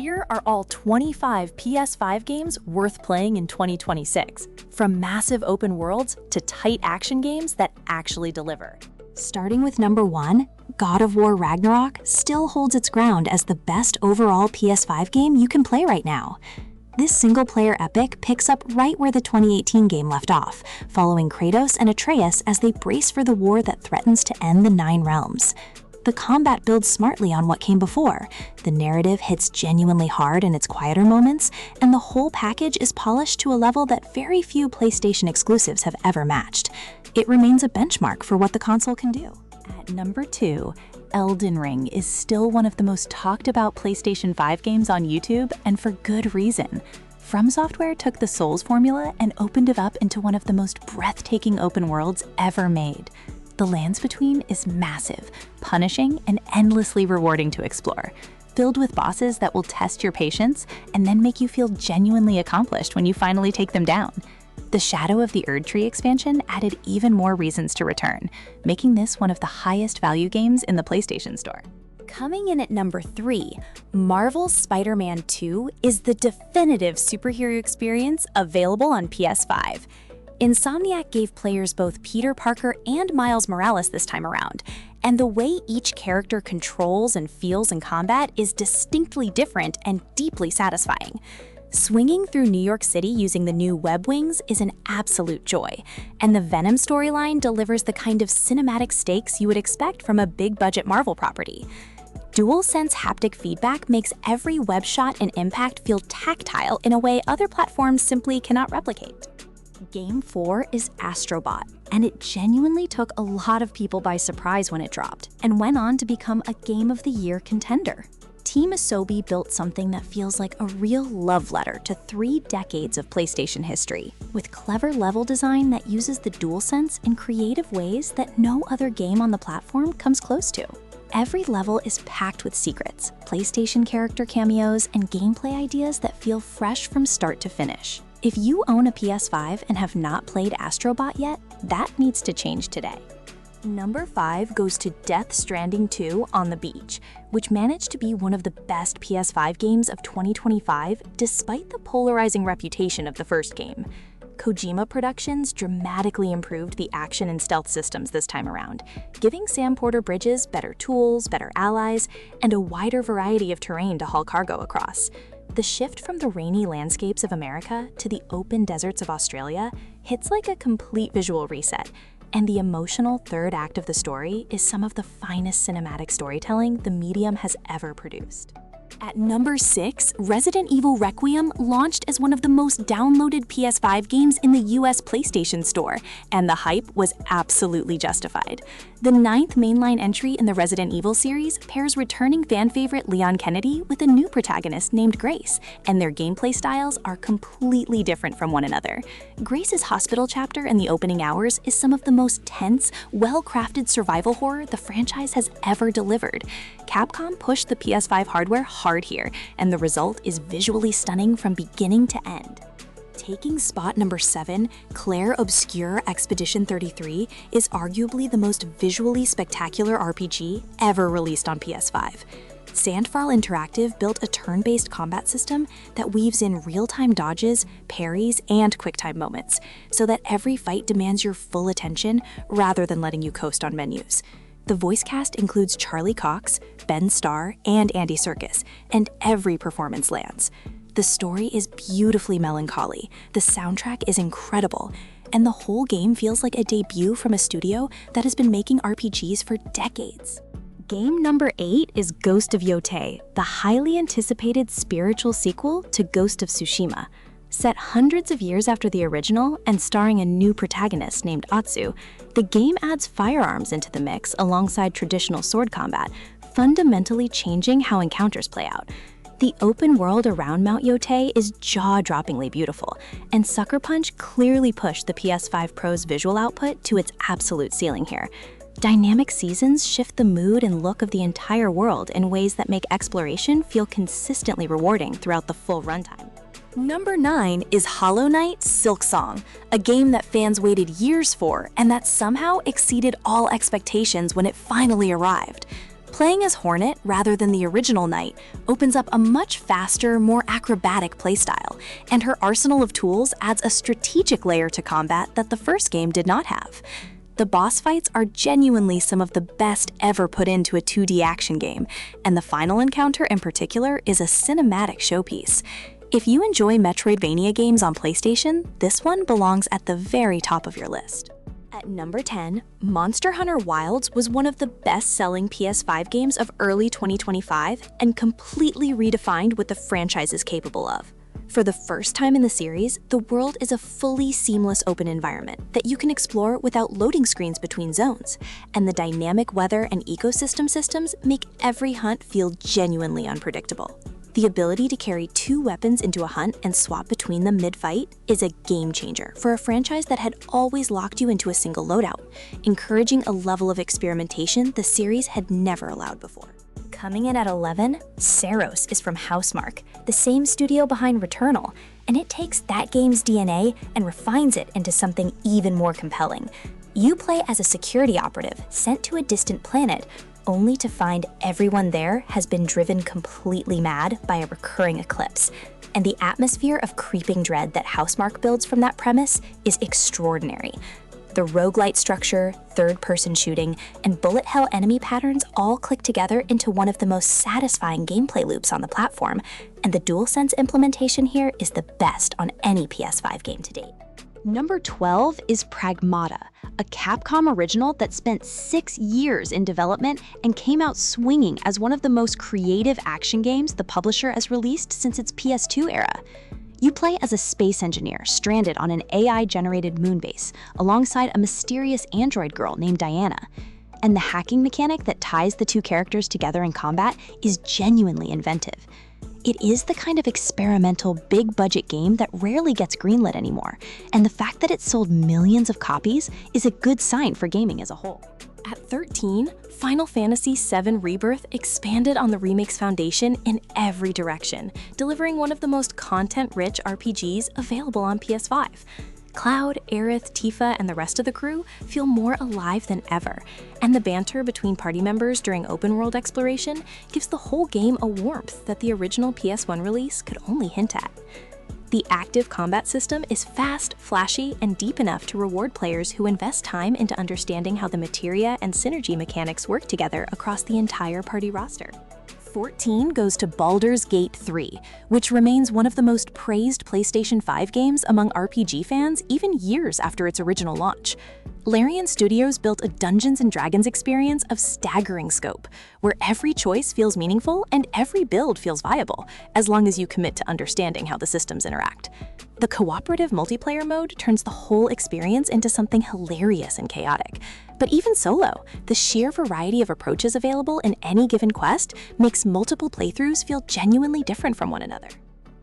Here are all 25 PS5 games worth playing in 2026, from massive open worlds to tight action games that actually deliver. Starting with number 1, God of War Ragnarok still holds its ground as the best overall PS5 game you can play right now. This single-player epic picks up right where the 2018 game left off, following Kratos and Atreus as they brace for the war that threatens to end the Nine Realms. The combat builds smartly on what came before, the narrative hits genuinely hard in its quieter moments, and the whole package is polished to a level that very few PlayStation exclusives have ever matched. It remains a benchmark for what the console can do. At number 2, Elden Ring is still one of the most talked about PlayStation 5 games on YouTube, and for good reason. From Software took the Souls formula and opened it up into one of the most breathtaking open worlds ever made. The lands between is massive, punishing, and endlessly rewarding to explore, filled with bosses that will test your patience and then make you feel genuinely accomplished when you finally take them down. The Shadow of the Erdtree expansion added even more reasons to return, making this one of the highest value games in the PlayStation Store. Coming in at number 3, Marvel's Spider-Man 2 is the definitive superhero experience available on PS5. Insomniac gave players both Peter Parker and Miles Morales this time around, and the way each character controls and feels in combat is distinctly different and deeply satisfying. Swinging through New York City using the new web wings is an absolute joy, and the Venom storyline delivers the kind of cinematic stakes you would expect from a big-budget Marvel property. DualSense haptic feedback makes every web shot and impact feel tactile in a way other platforms simply cannot replicate. Game 4 is Astro Bot, and it genuinely took a lot of people by surprise when it dropped, and went on to become a Game of the Year contender. Team Asobi built something that feels like a real love letter to 3 decades of PlayStation history, with clever level design that uses the DualSense in creative ways that no other game on the platform comes close to. Every level is packed with secrets, PlayStation character cameos, and gameplay ideas that feel fresh from start to finish. If you own a PS5 and have not played Astro Bot yet, that needs to change today. Number 5 goes to Death Stranding 2 on the Beach, which managed to be one of the best PS5 games of 2025 despite the polarizing reputation of the first game. Kojima Productions dramatically improved the action and stealth systems this time around, giving Sam Porter Bridges better tools, better allies, and a wider variety of terrain to haul cargo across. The shift from the rainy landscapes of America to the open deserts of Australia hits like a complete visual reset, and the emotional third act of the story is some of the finest cinematic storytelling the medium has ever produced. At number 6, Resident Evil Requiem launched as one of the most downloaded PS5 games in the US PlayStation Store, and the hype was absolutely justified. The 9th mainline entry in the Resident Evil series pairs returning fan favorite Leon Kennedy with a new protagonist named Grace, and their gameplay styles are completely different from one another. Grace's hospital chapter in the opening hours is some of the most tense, well-crafted survival horror the franchise has ever delivered. Capcom pushed the PS5 hardware hard here, and the result is visually stunning from beginning to end. Taking spot number 7, Clair Obscur Expedition 33 is arguably the most visually spectacular RPG ever released on PS5. Sandfall Interactive built a turn-based combat system that weaves in real-time dodges, parries, and quick-time moments, so that every fight demands your full attention rather than letting you coast on menus. The voice cast includes Charlie Cox, Ben Starr, and Andy Serkis, and every performance lands. The story is beautifully melancholy, the soundtrack is incredible, and the whole game feels like a debut from a studio that has been making RPGs for decades. Game number 8 is Ghost of Yotei, the highly anticipated spiritual sequel to Ghost of Tsushima. Set hundreds of years after the original and starring a new protagonist named Atsu, the game adds firearms into the mix alongside traditional sword combat, fundamentally changing how encounters play out. The open world around Mount Yotei is jaw-droppingly beautiful, and Sucker Punch clearly pushed the PS5 Pro's visual output to its absolute ceiling here. Dynamic seasons shift the mood and look of the entire world in ways that make exploration feel consistently rewarding throughout the full runtime. Number 9 is Hollow Knight Silksong, a game that fans waited years for and that somehow exceeded all expectations when it finally arrived. Playing as Hornet rather than the original Knight opens up a much faster, more acrobatic playstyle, and her arsenal of tools adds a strategic layer to combat that the first game did not have. The boss fights are genuinely some of the best ever put into a 2D action game, and the final encounter in particular is a cinematic showpiece. If you enjoy Metroidvania games on PlayStation, this one belongs at the very top of your list. At number 10, Monster Hunter Wilds was one of the best-selling PS5 games of early 2025 and completely redefined what the franchise is capable of. For the first time in the series, the world is a fully seamless open environment that you can explore without loading screens between zones, and the dynamic weather and ecosystem systems make every hunt feel genuinely unpredictable. The ability to carry 2 weapons into a hunt and swap between them mid-fight is a game changer for a franchise that had always locked you into a single loadout, encouraging a level of experimentation the series had never allowed before. Coming in at 11, Saros is from Housemarque, the same studio behind Returnal, and it takes that game's DNA and refines it into something even more compelling. You play as a security operative sent to a distant planet, only to find everyone there has been driven completely mad by a recurring eclipse. And the atmosphere of creeping dread that Housemarque builds from that premise is extraordinary. The roguelite structure, third-person shooting, and bullet hell enemy patterns all click together into one of the most satisfying gameplay loops on the platform, and the DualSense implementation here is the best on any PS5 game to date. Number 12 is Pragmata, a Capcom original that spent 6 years in development and came out swinging as one of the most creative action games the publisher has released since its PS2 era. You play as a space engineer stranded on an AI-generated moonbase alongside a mysterious android girl named Diana. And the hacking mechanic that ties the 2 characters together in combat is genuinely inventive. It is the kind of experimental, big-budget game that rarely gets greenlit anymore, and the fact that it sold millions of copies is a good sign for gaming as a whole. At 13, Final Fantasy VII Rebirth expanded on the remake's foundation in every direction, delivering one of the most content-rich RPGs available on PS5. Cloud, Aerith, Tifa, and the rest of the crew feel more alive than ever, and the banter between party members during open-world exploration gives the whole game a warmth that the original PS1 release could only hint at. The active combat system is fast, flashy, and deep enough to reward players who invest time into understanding how the materia and synergy mechanics work together across the entire party roster. 14 goes to Baldur's Gate 3, which remains one of the most praised PlayStation 5 games among RPG fans even years after its original launch. Larian Studios built a Dungeons & Dragons experience of staggering scope, where every choice feels meaningful and every build feels viable, as long as you commit to understanding how the systems interact. The cooperative multiplayer mode turns the whole experience into something hilarious and chaotic. But even solo, the sheer variety of approaches available in any given quest makes multiple playthroughs feel genuinely different from one another.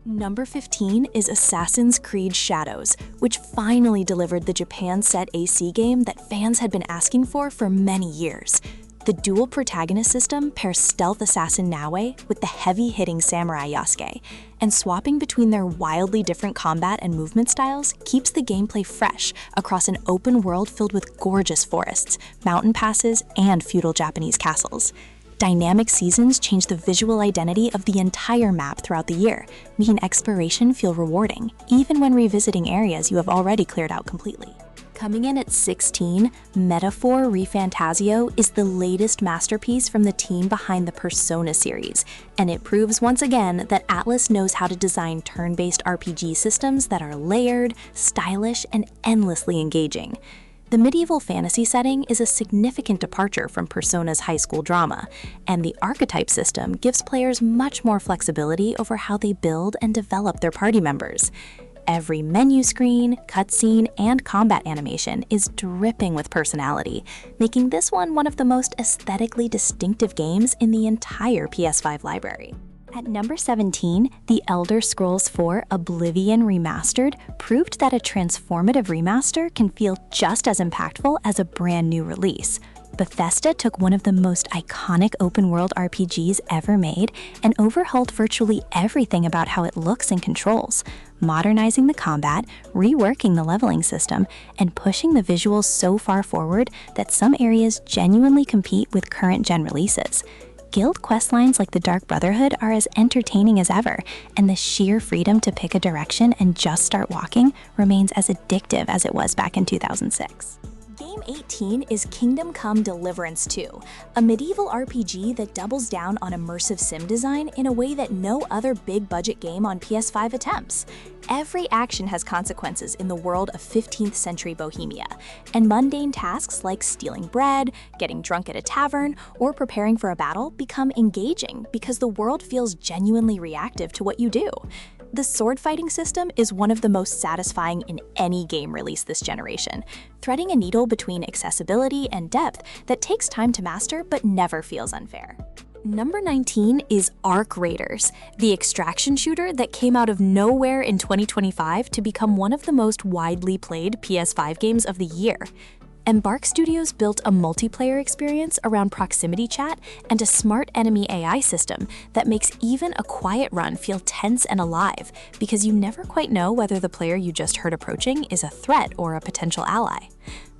Number 15 is Assassin's Creed Shadows, which finally delivered the Japan set AC game that fans had been asking for many years. The dual protagonist system pairs stealth assassin Naue with the heavy-hitting samurai Yasuke, and swapping between their wildly different combat and movement styles keeps the gameplay fresh across an open world filled with gorgeous forests, mountain passes, and feudal Japanese castles. Dynamic seasons change the visual identity of the entire map throughout the year, making exploration feel rewarding, even when revisiting areas you have already cleared out completely. Coming in at 16, Metaphor ReFantazio is the latest masterpiece from the team behind the Persona series, and it proves once again that Atlus knows how to design turn-based RPG systems that are layered, stylish, and endlessly engaging. The medieval fantasy setting is a significant departure from Persona's high school drama, and the archetype system gives players much more flexibility over how they build and develop their party members. Every menu screen, cutscene, and combat animation is dripping with personality, making this one of the most aesthetically distinctive games in the entire PS5 library. At number 17, The Elder Scrolls IV Oblivion Remastered proved that a transformative remaster can feel just as impactful as a brand new release. Bethesda took one of the most iconic open-world RPGs ever made and overhauled virtually everything about how it looks and controls, modernizing the combat, reworking the leveling system, and pushing the visuals so far forward that some areas genuinely compete with current-gen releases. Guild questlines like the Dark Brotherhood are as entertaining as ever, and the sheer freedom to pick a direction and just start walking remains as addictive as it was back in 2006. Game 18 is Kingdom Come: Deliverance 2, a medieval RPG that doubles down on immersive sim design in a way that no other big-budget game on PS5 attempts. Every action has consequences in the world of 15th century Bohemia, and mundane tasks like stealing bread, getting drunk at a tavern, or preparing for a battle become engaging because the world feels genuinely reactive to what you do. The sword fighting system is one of the most satisfying in any game released this generation, threading a needle between accessibility and depth that takes time to master but never feels unfair. Number 19 is Arc Raiders, the extraction shooter that came out of nowhere in 2025 to become one of the most widely played PS5 games of the year. Embark Studios built a multiplayer experience around proximity chat and a smart enemy AI system that makes even a quiet run feel tense and alive, because you never quite know whether the player you just heard approaching is a threat or a potential ally.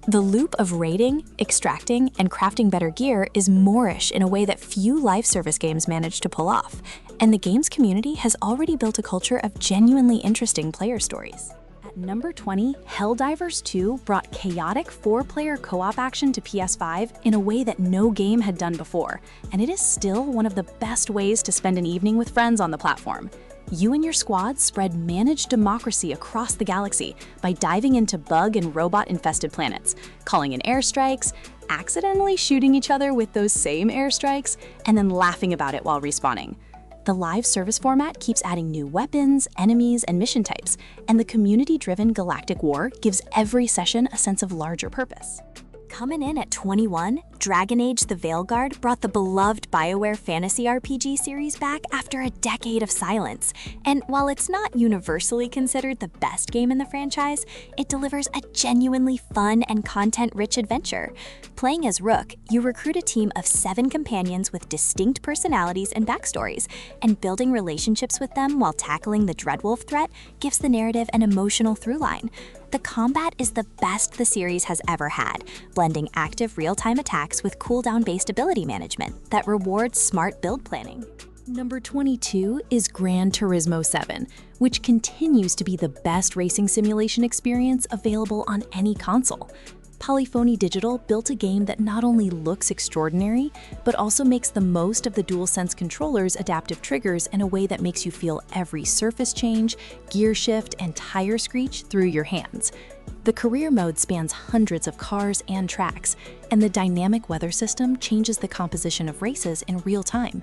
The loop of raiding, extracting, and crafting better gear is Moorish in a way that few live service games manage to pull off, and the game's community has already built a culture of genuinely interesting player stories. Number 20, Helldivers 2 brought chaotic 4-player co-op action to PS5 in a way that no game had done before, and it is still one of the best ways to spend an evening with friends on the platform. You and your squad spread managed democracy across the galaxy by diving into bug and robot-infested planets, calling in airstrikes, accidentally shooting each other with those same airstrikes, and then laughing about it while respawning. The live service format keeps adding new weapons, enemies, and mission types, and the community-driven galactic war gives every session a sense of larger purpose. Coming in at 21, Dragon Age: The Veilguard brought the beloved BioWare fantasy RPG series back after a decade of silence. And while it's not universally considered the best game in the franchise, it delivers a genuinely fun and content-rich adventure. Playing as Rook, you recruit a team of 7 companions with distinct personalities and backstories, and building relationships with them while tackling the Dreadwolf threat gives the narrative an emotional through-line. The combat is the best the series has ever had, blending active real-time attacks with cooldown-based ability management that rewards smart build planning. Number 22 is Gran Turismo 7, which continues to be the best racing simulation experience available on any console. Polyphony Digital built a game that not only looks extraordinary, but also makes the most of the DualSense controller's adaptive triggers in a way that makes you feel every surface change, gear shift, and tire screech through your hands. The career mode spans hundreds of cars and tracks, and the dynamic weather system changes the composition of races in real time.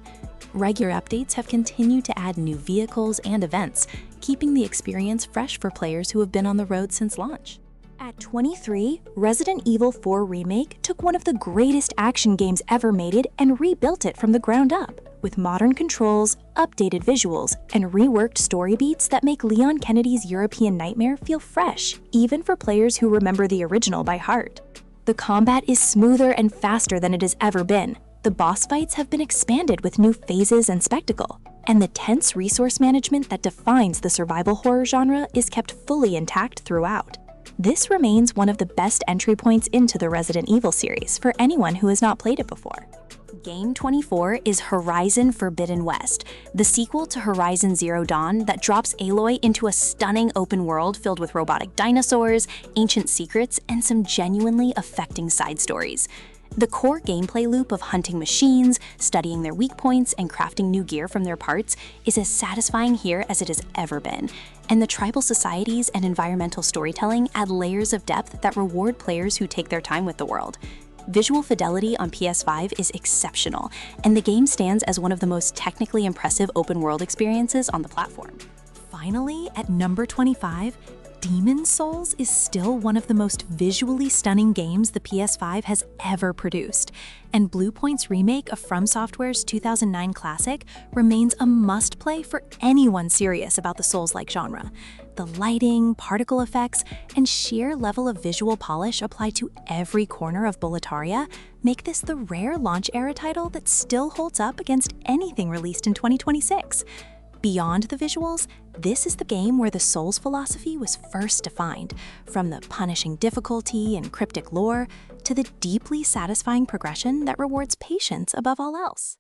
Regular updates have continued to add new vehicles and events, keeping the experience fresh for players who have been on the road since launch. At 23, Resident Evil 4 Remake took one of the greatest action games ever made and rebuilt it from the ground up, with modern controls, updated visuals, and reworked story beats that make Leon Kennedy's European Nightmare feel fresh, even for players who remember the original by heart. The combat is smoother and faster than it has ever been. The boss fights have been expanded with new phases and spectacle, and the tense resource management that defines the survival horror genre is kept fully intact throughout. This remains one of the best entry points into the Resident Evil series for anyone who has not played it before. Game 24 is Horizon Forbidden West, the sequel to Horizon Zero Dawn that drops Aloy into a stunning open world filled with robotic dinosaurs, ancient secrets, and some genuinely affecting side stories. The core gameplay loop of hunting machines, studying their weak points, and crafting new gear from their parts is as satisfying here as it has ever been, and the tribal societies and environmental storytelling add layers of depth that reward players who take their time with the world. Visual fidelity on PS5 is exceptional, and the game stands as one of the most technically impressive open-world experiences on the platform. Finally, at number 25, Demon's Souls is still one of the most visually stunning games the PS5 has ever produced, and Bluepoint's remake of From Software's 2009 classic remains a must-play for anyone serious about the Souls-like genre. The lighting, particle effects, and sheer level of visual polish applied to every corner of Boletaria make this the rare launch-era title that still holds up against anything released in 2026. Beyond the visuals, this is the game where the Souls philosophy was first defined, from the punishing difficulty and cryptic lore to the deeply satisfying progression that rewards patience above all else.